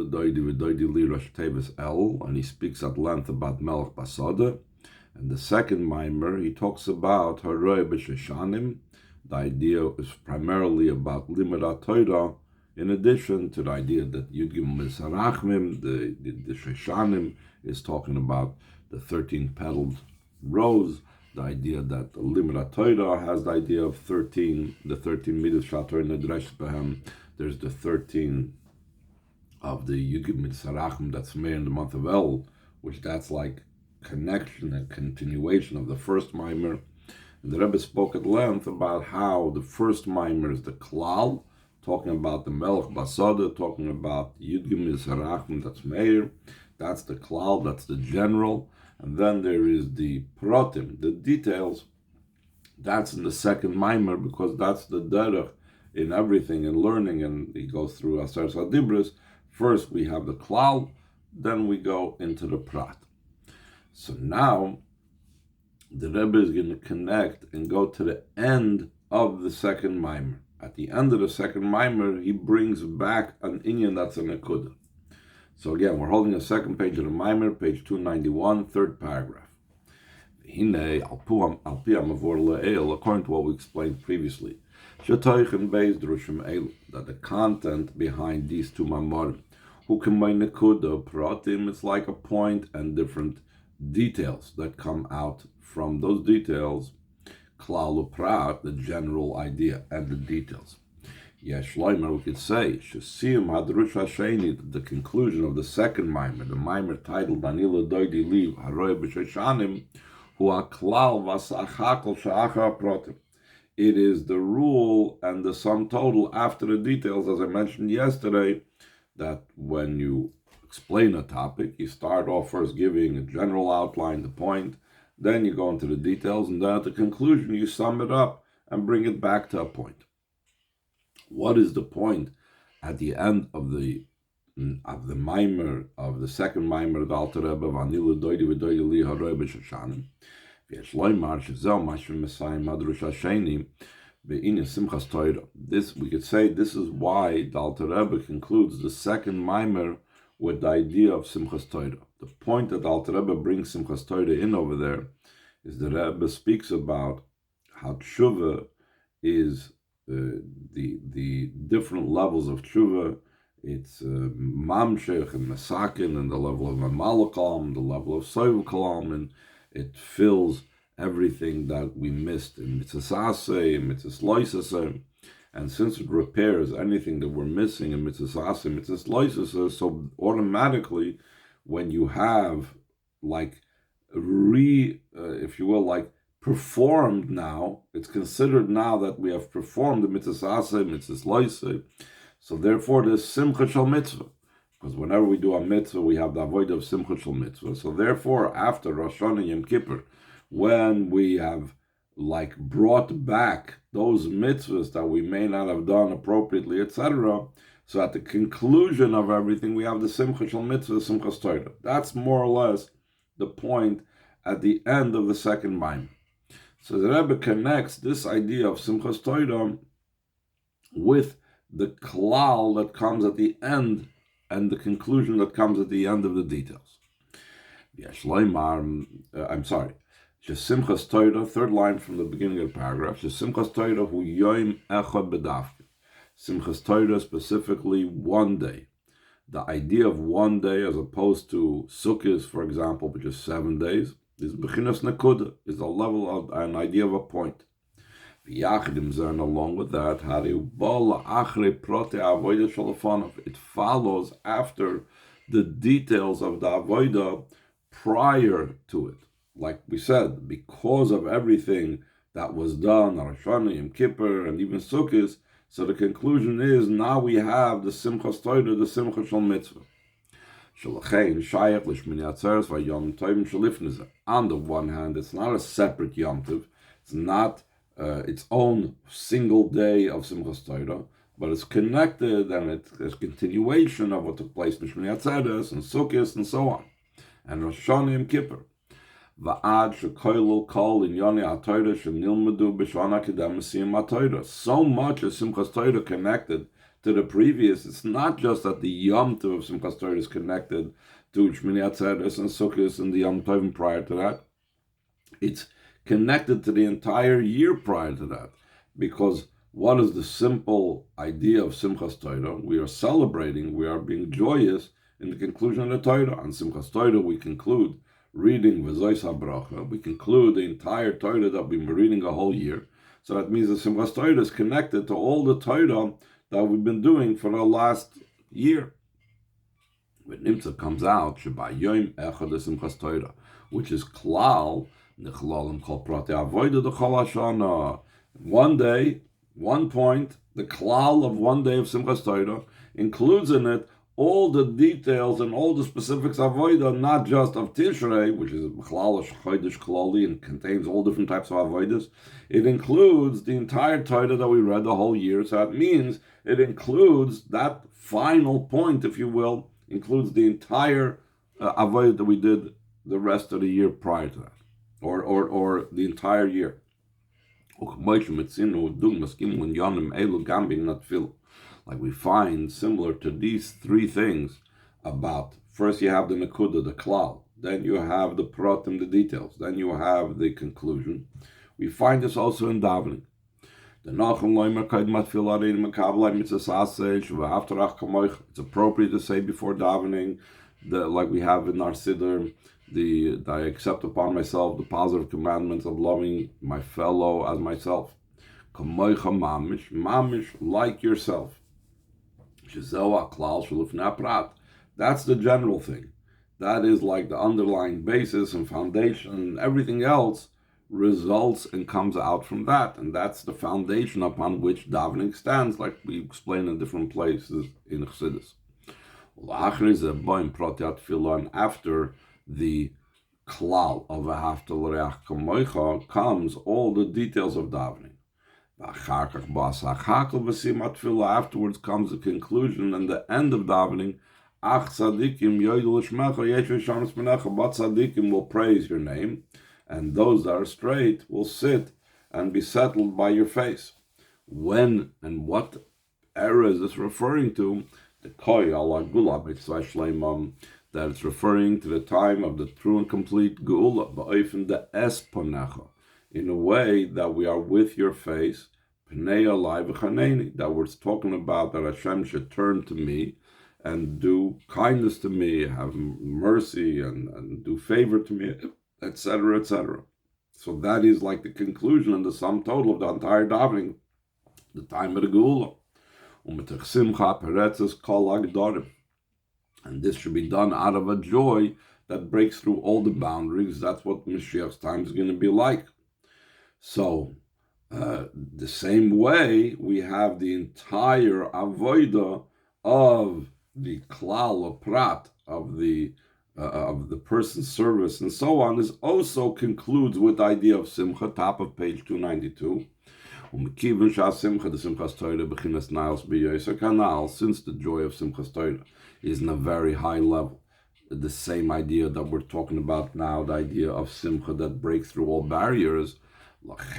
לדודי ודודי לי ראש tevis El, and he speaks at length about Melech Basada. And the second mimer, he talks about Haroi B'Sheshanim. The idea is primarily about Limud Torah, in addition to the idea that Yud Gimel Misarachmim, the Sheshanim, is talking about the 13 petaled rose. The idea that the Limud Torah has the idea of 13, the 13 Midas Shator Nedresh Behem. There's the 13 of the Yud Gimel Misarachmim that's made in the month of El, which that's like connection and continuation of the first mimer. And the Rebbe spoke at length about how the first mimer is the klal, talking about the Melech Basada, talking about Yud Gimel Sarachim, that's Meir, that's the klal, that's the general, and then there is the protim, the details. That's in the second mimer, because that's the derech in everything, in learning, and he goes through Aser Sadibris. First we have the klal, then we go into the prat. So now, the Rebbe is going to connect and go to the end of the second mimer. At the end of the second mimer, he brings back an inyan that's a nekuda. So again, we're holding the second page of the mimer, page 291, third paragraph. According to what we explained previously, that the content behind these two mamorim, who can by nekuda pratim, it's like a point and different details that come out from those details, klal uprat, the general idea and the details. Yesh loimer, we could say, shesiyum hadrush hasheni, the conclusion of the second mimer, the mimer titled Anila Doidi Liv Haroi B'Sheshanim, hu klal vasachakol sha'achar pratim. It is the rule and the sum total after the details, as I mentioned yesterday, that when you explain a topic, you start off first giving a general outline, the point, then you go into the details, and then at the conclusion you sum it up and bring it back to a point. What is the point at the end of the mimer, of the second mimer of the Alter Rebbe, Vanilu Doidi V'Doidi Li Haroi B'Sheshanim, V'yesh loymar shezeh mashvim mesayim madrush hasheni be'inyan simchas Torah. This, we could say, this is why the Alter Rebbe concludes the second mimer with the idea of Simchas Torah. The point that Alter Rebbe brings Simchas Torah in over there is the Rebbe speaks about how tshuva is the different levels of tshuva. It's mamshech and mesakin, and the level of mamalakam, the level of soiv kalam, and it fills everything that we missed in mitzvah aseh, in mitzvah loisaseh. And since it repairs anything that we're missing in mitzvah aseh, mitzvah loisaseh, so automatically, when you have like if you will, like performed now, it's considered now that we have performed the mitzvah aseh, mitzvah loisaseh. So therefore, there's simcha shel mitzvah, because whenever we do a mitzvah, we have the avodah of simcha shel mitzvah. So therefore, after Rosh Hashanah and Yom Kippur, when we have like brought back those mitzvahs that we may not have done appropriately, etc., so at the conclusion of everything, we have the simcha shel mitzvah, simchas Torah. That's more or less the point at the end of the second mimer. So the Rebbe connects this idea of simchas Torah with the klal that comes at the end and the conclusion that comes at the end of the details. Simchas Torah, third line from the beginning of the paragraph. Simchas Torah hu yoim echad bedavke. Simchas Torah, specifically one day. The idea of one day as opposed to Sukkot, for example, which is 7 days, is bechinas nekuda, is a level of an idea of a point. And along with that, it follows after the details of the avodah prior to it. Like we said, because of everything that was done, Rosh Hashanah, Yom Kippur, and even Sukkot, so the conclusion is now we have the Simchas Torah, the Simcha Shel Mitzvah. On the one hand, it's not a separate Yom Tov, it's not its own single day of Simchas Torah, but it's connected and it's a continuation of what took place in Shmini Atzeres and Sukkot and so on, and Rosh Hashanah, Yom Kippur. So much is Simchas Torah connected to the previous. It's not just that the Yom Tov of Simchas Torah is connected to Shmini Atzeres and Sukkot and the Yom Tovim prior to that. It's connected to the entire year prior to that. Because what is the simple idea of Simchas Torah? We are celebrating, we are being joyous in the conclusion of the Torah. On Simchas Torah, we conclude reading V'zois HaBracha. We conclude the entire Torah that we've been reading a whole year. So that means the Simchas Torah is connected to all the Torah that we've been doing for the last year. When Nimtza comes out, Sheba Yom Echad Simchas Torah, which is Klal, Nechalalim Kol Prate Avodah D'Chol Hashana. One day, one point, the Klal of one day of Simchas Torah includes in it all the details and all the specifics of Avodah, not just of Tishrei, which is Klal Chodesh Klali and contains all different types of Avodas. It includes the entire Torah that we read the whole year. So that means it includes that final point, if you will, includes the entire Avodah that we did the rest of the year prior to that, or the entire year. Like we find similar to these three things about, first you have the Nekuda, the Klal, then you have the Pratim, the details, then you have the conclusion. We find this also in davening. It's appropriate to say before davening, like we have in our Siddur, that I accept upon myself the positive commandments of loving my fellow as myself. Mamish, like yourself. That's the general thing. That is like the underlying basis and foundation, and everything else results and comes out from that. And that's the foundation upon which davening stands, like we explain in different places in Chassidus. And after the klal of V'ahavta l'reach kamocha comes all the details of davening. Afterwards comes the conclusion and the end of davening. But tzaddikim will praise your name, and those that are straight will sit and be settled by your face. When and what era is this referring to? The koy ala gula mitzvah shleimam, that it's referring to the time of the true and complete geula, ba'ofen the esponecha, in a way that we are with your face, pnei alai v'chaneni, that we're talking about that Hashem should turn to me and do kindness to me, have mercy and do favor to me, etc., etc. So that is like the conclusion and the sum total of the entire davening, the time of the geula. And this should be done out of a joy that breaks through all the boundaries. That's what Mashiach's time is going to be like. So, the same way, we have the entire avodah of the klal of prat, of the person's service and so on, is also concludes with the idea of simcha, top of page 292. Since the joy of Simchas Torah is in a very high level, the same idea that we're talking about now, the idea of simcha that breaks through all barriers, because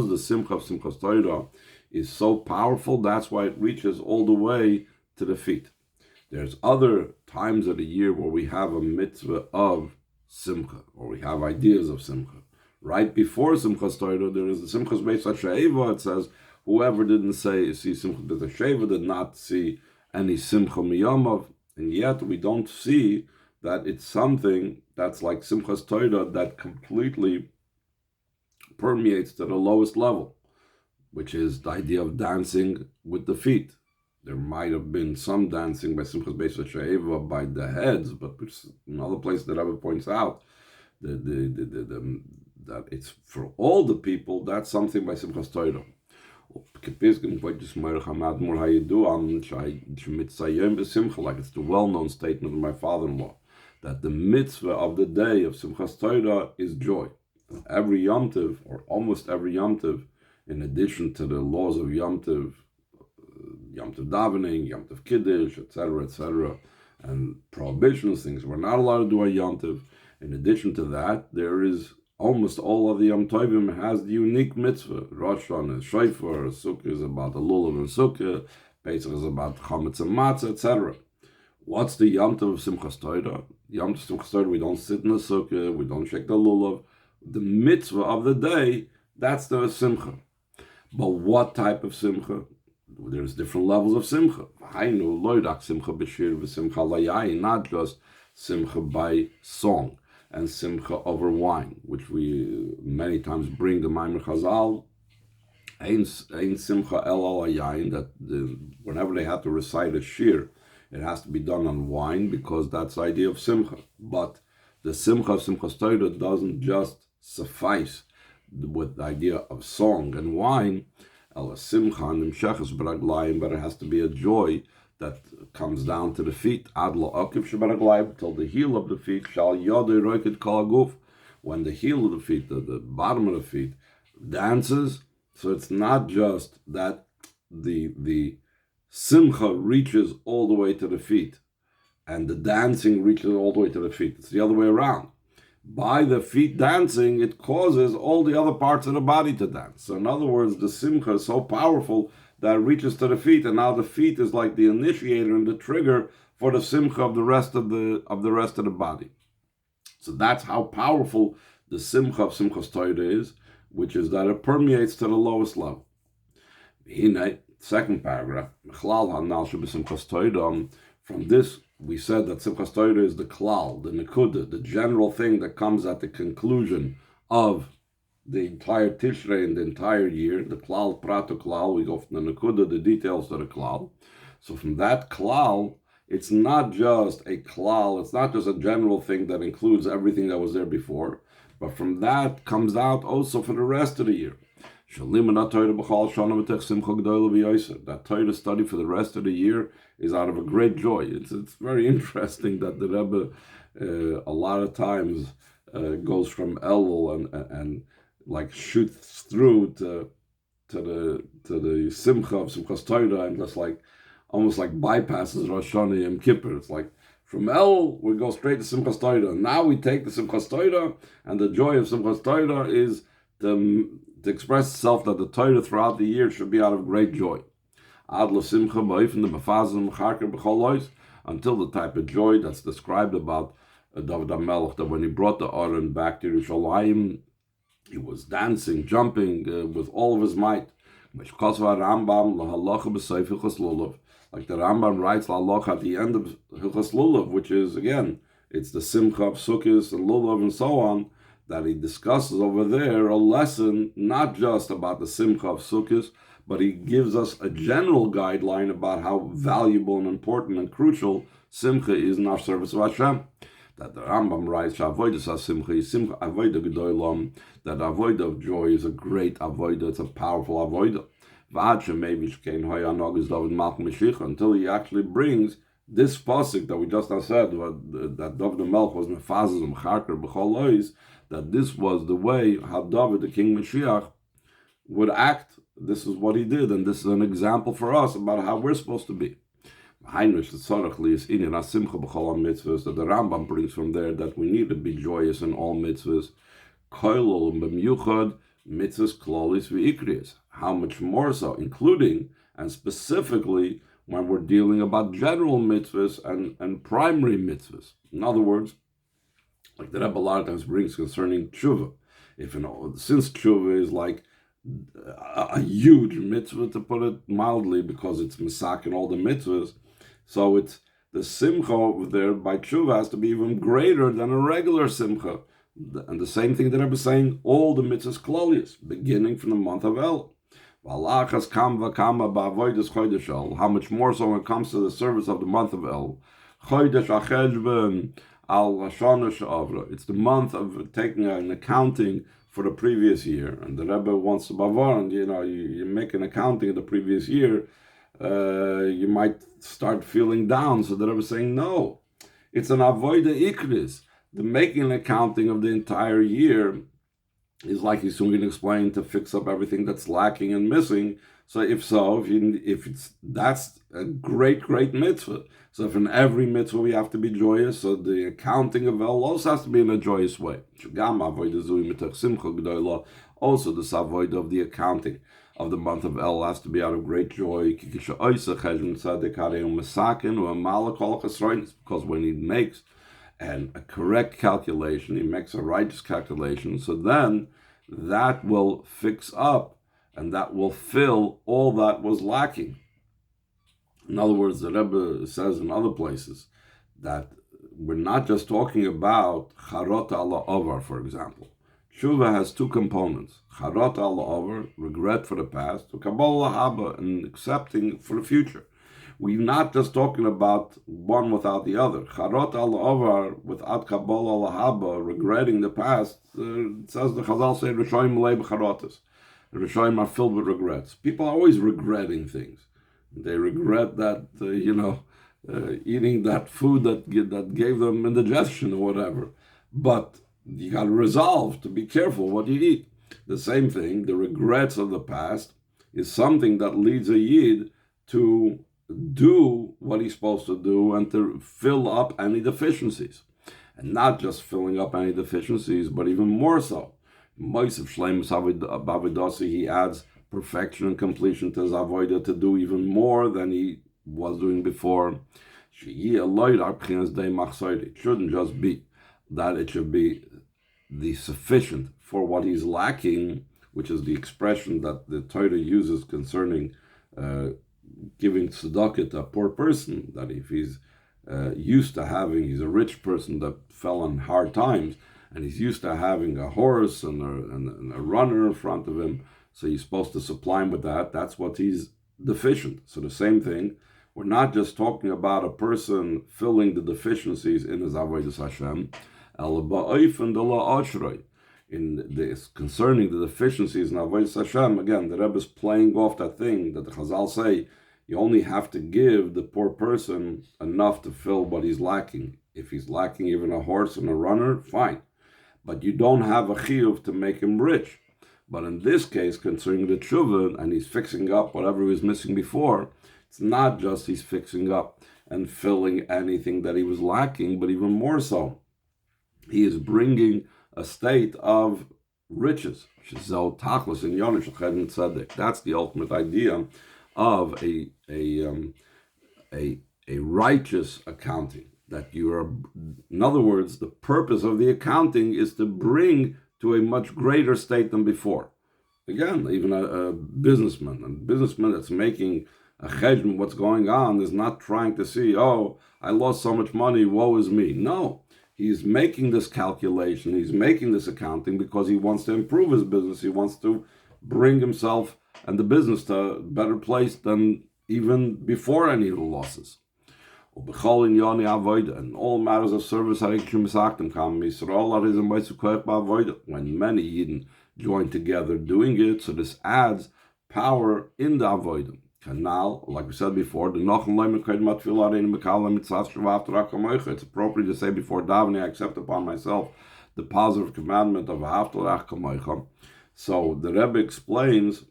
the simcha of Simchas Torah is so powerful, that's why it reaches all the way to the feet. There's other times of the year where we have a mitzvah of simcha, or we have ideas of simcha. Right before Simchas Torah, there is the Simchas Beis HaShe'eva. It says, whoever didn't see Simchas Beis HaShe'eva did not see any simcha miyamav, and yet we don't see that it's something that's like Simchas Torah that completely permeates to the lowest level, which is the idea of dancing with the feet. There might have been some dancing by Simchas Beis HaShe'eva by the heads, but another place that Rebbe points out that it's for all the people. That's something by Simchas Torah. Like it's the well-known statement of my father-in-law, that the mitzvah of the day of Simchas Torah is joy. Every Yom Tov, or almost every Yom Tov, in addition to the laws of Yom Tov davening, Yom Tov Kiddush, etc., and prohibitions, things we're not allowed to do on Yom Tov. In addition to that, there is almost all of the Yom Tovim has the unique mitzvah. Rosh Hashanah is Shofar, Sukkah is about the lulav and Sukkah, Pesach is about chametz and matzah, etc. What's the Yom Tov of Simchas Torah? Yom Tov Simchas Torah, we don't sit in the Sukkah, we don't shake the lulav. The mitzvah of the day, that's the Simcha. But what type of Simcha? There's different levels of Simcha. Not just Simcha by song and Simcha over wine, which we many times bring the Maimer Chazal. Ein Simcha el al yayin, that whenever they have to recite a shir, it has to be done on wine, because that's the idea of Simcha. But the Simcha of Simchas Torah doesn't just suffice with the idea of song and wine, but it has to be a joy that comes down to the feet, till the heel of the feet, when the heel of the feet, the bottom of the feet, dances. So it's not just that the simcha reaches all the way to the feet, and the dancing reaches all the way to the feet. It's the other way around. By the feet dancing, it causes all the other parts of the body to dance. So in other words, the simcha is so powerful that it reaches to the feet, and now the feet is like the initiator and the trigger for the simcha of the rest of the body. So that's how powerful the simcha of Simchas Torah is, which is that it permeates to the lowest level. Second paragraph. From this, we said that Simchas Torah is the klal, the nekuda, the general thing that comes at the conclusion of the entire Tishrei and the entire year. The klal, prato klal, we go from the nekuda, the details to the klal. So from that klal, it's not just a klal, it's not just a general thing that includes everything that was there before, but from that comes out also for the rest of the year. That Torah study for the rest of the year is out of a great joy. It's very interesting that the Rebbe a lot of times goes from Elul and like shoots through to the Simcha of Simchas Torah, and just like almost like bypasses Rosh Hashanah and Kippur. It's like from Elul we go straight to Simchas Torah. Now we take the Simchas Torah, and the joy of Simchas Torah is to express itself that the Torah throughout the year should be out of great joy. Until the type of joy that's described about David HaMelech, that when he brought the Aron back to Yerushalayim, he was dancing, jumping with all of his might. Like the Rambam writes La'aloch at the end of Hilchos Lulav, which is, again, it's the Simcha of Sukkot and Lulav and so on, that he discusses over there a lesson not just about the Simcha of Sukkot, but he gives us a general guideline about how valuable and important and crucial Simcha is in our service of Hashem. That the Rambam writes, that avodah of joy is a great avodah, it's a powerful avodah. Until he actually brings this pasuk that we just now said, that David HaMelech was mefazes and charker b'chol lois, that this was the way how David, the King Mashiach, would act. This is what he did, and this is an example for us about how we're supposed to be. That the Rambam brings from there that we need to be joyous in all mitzvahs. How much more so, including and specifically when we're dealing about general mitzvahs and primary mitzvahs. In other words, like the Rebbe a lot of times brings concerning tshuva. Since tshuva is like a huge mitzvah, to put it mildly, because it's misak and all the mitzvahs, so it's the simcha over there by tshuva has to be even greater than a regular simcha. And the same thing that I was saying, all the mitzvahs klolius, beginning from the month of El. How much more so when it comes to the service of the month of El. It's the month of taking an accounting for the previous year. And the Rebbe wants to bavar, and you make an accounting of the previous year, you might start feeling down. So the Rebbe is saying, no, it's an avoida ikris. The making an accounting of the entire year is like he's soon going to explain, to fix up everything that's lacking and missing. So if it's that's a great, great mitzvah. So if in every mitzvah we have to be joyous, so the accounting of El also has to be in a joyous way. Also the avoid of the accounting of the month of El has to be out of great joy. Because when he makes a correct calculation, he makes a righteous calculation, so then that will fix up and that will fill all that was lacking. In other words, the Rebbe says in other places that we're not just talking about charot ala over, for example. Tshuva has two components: charot ala over, regret for the past, to kabbalah haba, and accepting for the future. We're not just talking about one without the other. Charot ala over, without kabbalah haba, regretting the past. It says the Chazal say Rishoyim malei b'charotas. The Rishoyim are filled with regrets. People are always regretting things. They regret that, eating that food that gave them indigestion or whatever. But you got to resolve to be careful what you eat. The same thing, the regrets of the past is something that leads a Yid to do what he's supposed to do and to fill up any deficiencies. And not just filling up any deficiencies, but even more so. Moisef Shleimus Avidasi, he adds perfection and completion to his avodah to do even more than he was doing before. It shouldn't just be that it should be the sufficient for what he's lacking, which is the expression that the Torah uses concerning giving tzedakah to a poor person, that if he's used to having, he's a rich person that fell on hard times, and he's used to having a horse and a runner in front of him, so he's supposed to supply him with that. That's what he's deficient. So the same thing, we're not just talking about a person filling the deficiencies in his avodas Hashem, in this concerning the deficiencies in avodas Hashem. Again, the Rebbe is playing off that thing that the Chazal say, you only have to give the poor person enough to fill what he's lacking. If he's lacking even a horse and a runner, fine. But you don't have a chiyuv to make him rich. But in this case, concerning the tshuva, and he's fixing up whatever he was missing before, it's not just he's fixing up and filling anything that he was lacking, but even more so, he is bringing a state of riches. That's the ultimate idea of a righteous accounting. That you are, in other words, the purpose of the accounting is to bring to a much greater state than before. Again, even a businessman that's making a cheshbon, what's going on, is not trying to see, oh, I lost so much money, woe is me. No, he's making this calculation, he's making this accounting because he wants to improve his business, he wants to bring himself and the business to a better place than even before any of the losses. And all matters of service, when many Yidden join together doing it, so this adds power in the avodah. Canal, like we said before, it's appropriate to say before davening, I accept upon myself the positive commandment of Haftarach Kamoicha. So the Rebbe explains,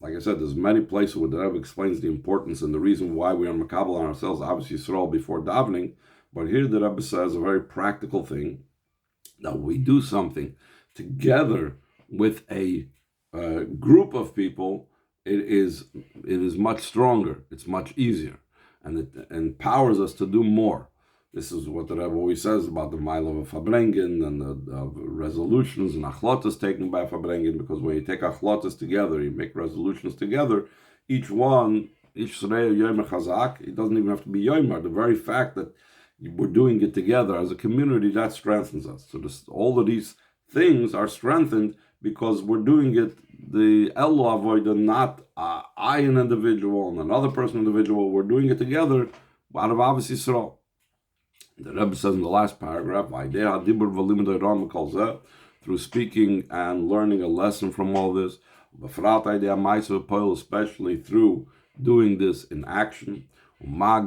like I said, there's many places where the Rebbe explains the importance and the reason why we are makabel on ourselves, obviously Yisrael before davening, but here the Rebbe says a very practical thing, that we do something together with a group of people. It is much stronger, it's much easier, and it empowers us to do more. This is what the Rebbe always says about the mile of a fabrengen and the resolutions and achlotas taken by a fabrengen, because when you take achlotas together, you make resolutions together, each shrei yomer chazak, it doesn't even have to be yomer. The very fact that we're doing it together as a community, that strengthens us. So all of these things are strengthened because we're doing it, the Elo avoida, not I an individual and another person individual, we're doing it together out of obviously Yisrael. The Rebbe says in the last paragraph, through speaking and learning a lesson from all this, especially through doing this in action, and how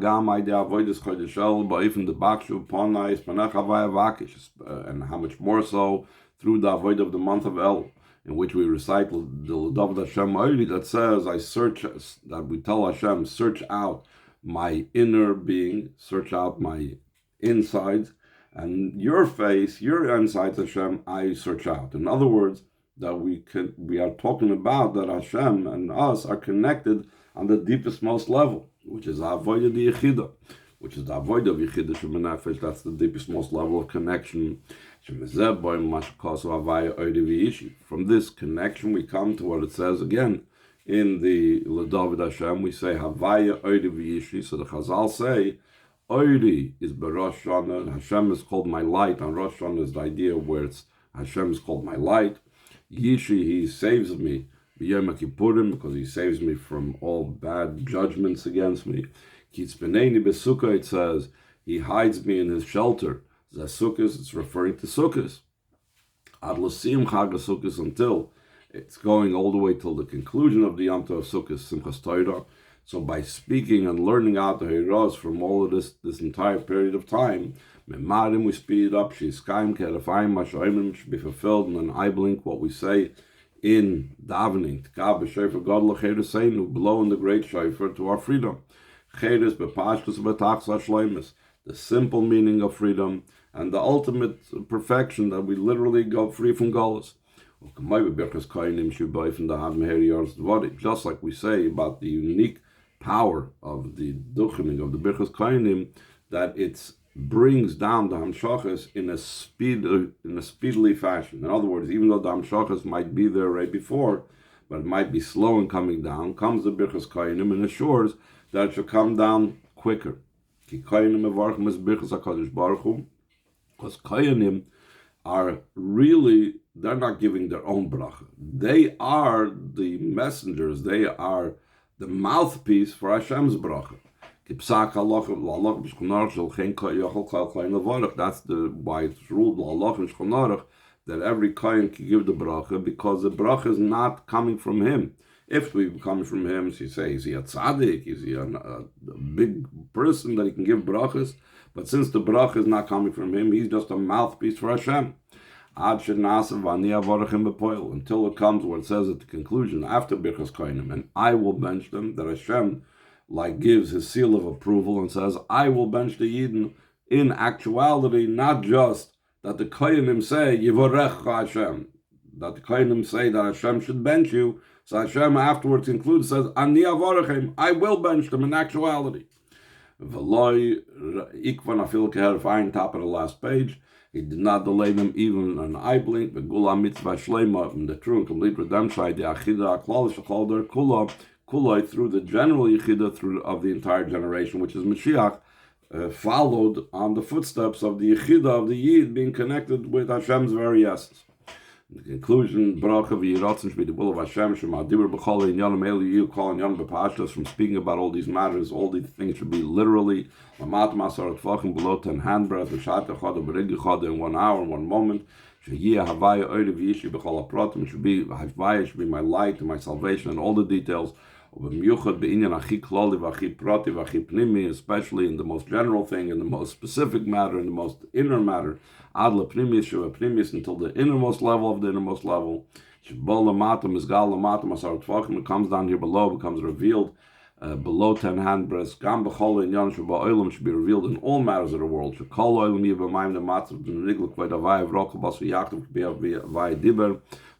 much more so through the avoid of the month of El, in which we recite the Ludov Hashem Oili that says, that we tell Hashem, search out my inner being, search out my insides, and your face, your insides, Hashem, I search out. In other words, that we are talking about that Hashem and us are connected on the deepest, most level, which is Avodah the Yechida, which is the Avodah of Yechida Shemenefesh. That's the deepest, most level of connection. From this connection, we come to what it says again in the לדודי Hashem. We say Havaya Oidi V'Yishi. So the Chazal say Oidi is Rosh Hashanah. Hashem is called my light. On Rosh Hashanah is the idea where it's Hashem is called my light. Yishi, he saves me. B'Yom Kippurim, because he saves me from all bad judgments against me. Kitzpeneni Besukkah, it says he hides me in his shelter. Sukkos, it's referring to Sukkos. Ad L'Sim Chag Sukkos, until it's going all the way till the conclusion of the Yom Tov Sukkos, Simchas Torah. So by speaking and learning out the Heiros from all of this entire period of time, Memarim, we speed it up, Shiskaim Kerafayim Mashoimim should be fulfilled, and then I blink what we say in davening, Tkab B'Shofar Gadol Chereseinu, blow in the great shofar to our freedom. Cheres B'Pashtus B'Tachs HaShleimus, the simple meaning of freedom and the ultimate perfection that we literally go free from Golos. Just like we say about the unique power of the duchening of the Birchas Kohanim, that it brings down the Hamshachas in a speedily fashion. In other words, even though the Hamshachas might be there right before, but it might be slow in coming down, comes the Birchas Kohanim and assures that it should come down quicker. Because Kohanim are really, they're not giving their own bracha. They are the messengers. They are the mouthpiece for Hashem's bracha. That's why it's ruled that every Kohen can give the bracha, because the bracha is not coming from him. If we come from him, so you say, is he a tzaddik? Is he a big person that he can give brachas? But since the bracha is not coming from him, he's just a mouthpiece for Hashem. Until it comes where it says at the conclusion, after Birchas Kohanim, and I will bench them, that Hashem gives his seal of approval and says, I will bench the Yidden, in actuality, not just that the Kohanim say, Yivorech Hashem, that the Kohanim say that Hashem should bench you. So Hashem afterwards concludes, says, Ani avorachem, I will bench them in actuality. V'loi ikvan afil keherfayin, top of the last page. He did not delay them even an eye blink. V'gula mitzvah shleima, in the true and complete redemption, the achida aklal shechol der kula, through the general yechida of the entire generation, which is Mashiach, followed on the footsteps of the yechida of the Yid being connected with Hashem's very essence. In the conclusion, bracha v'yiratzin should be the will of Hashem, shema'adibur b'chol inyanim elu yu kol inyanim b'pashtas, from speaking about all these matters, all these things should be literally, mamat masarat tvachim, below 10 handbreadth, v'shat echad, v'rig echad, in 1 hour, in 1 moment, sheyeh havaya oirev yishi b'chol apratim, should be, havaya should be my light and my salvation and all the details, especially in the most general thing, in the most specific matter, in the most inner matter, until the innermost level of the innermost level. It comes down here below, becomes revealed below 10 handbreadths. Should be revealed in all matters of the world.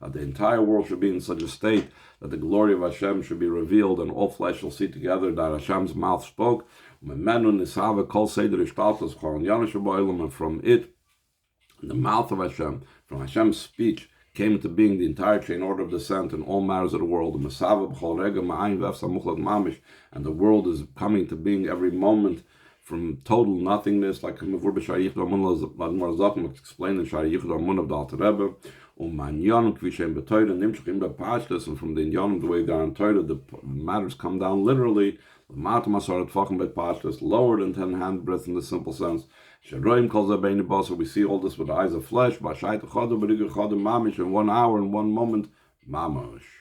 The entire world should be in such a state that the glory of Hashem should be revealed, and all flesh shall see together that Hashem's mouth spoke. And from it, the mouth of Hashem, from Hashem's speech, came into being the entire chain order of descent in all matters of the world. And the world is coming to being every moment from total nothingness, like explained in Shari Yichud Amun of the Alter Rebbe. And from the Inyanim, the way they are in Torah, the matters come down literally, lower than 10 handbreadths in the simple sense. We see all this with the eyes of flesh, in 1 hour, in 1 moment, mamash.